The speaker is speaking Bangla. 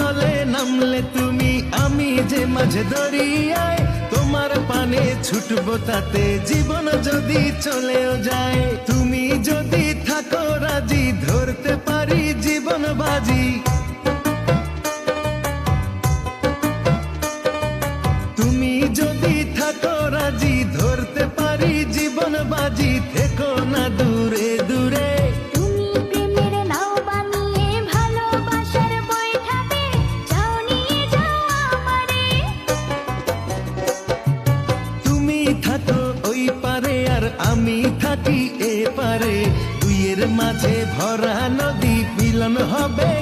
জলে নামলে তুমি, আমি যে মাঝে দরিয়ায়, তোমার পানে ছুটবো তাতে জীবন যদি চলেও যায়। তুমি যদি থাকো রাজি, ধরতে পারি জীবন বাজি। তুমি যদি থাকো রাজি, ধরতে পারি জীবন বাজি। থেকো না দূরে দূরে, তুমি প্রেমের নাও বানিয়ে ভালোবাসার বৈঠাতে যাও, নিয়ে যাও আমারে। তুমি থাকো ওই পারে আর আমি থাকি এ পারে, দুইয়ের মাঝে ভরা নদী, মিলন হবে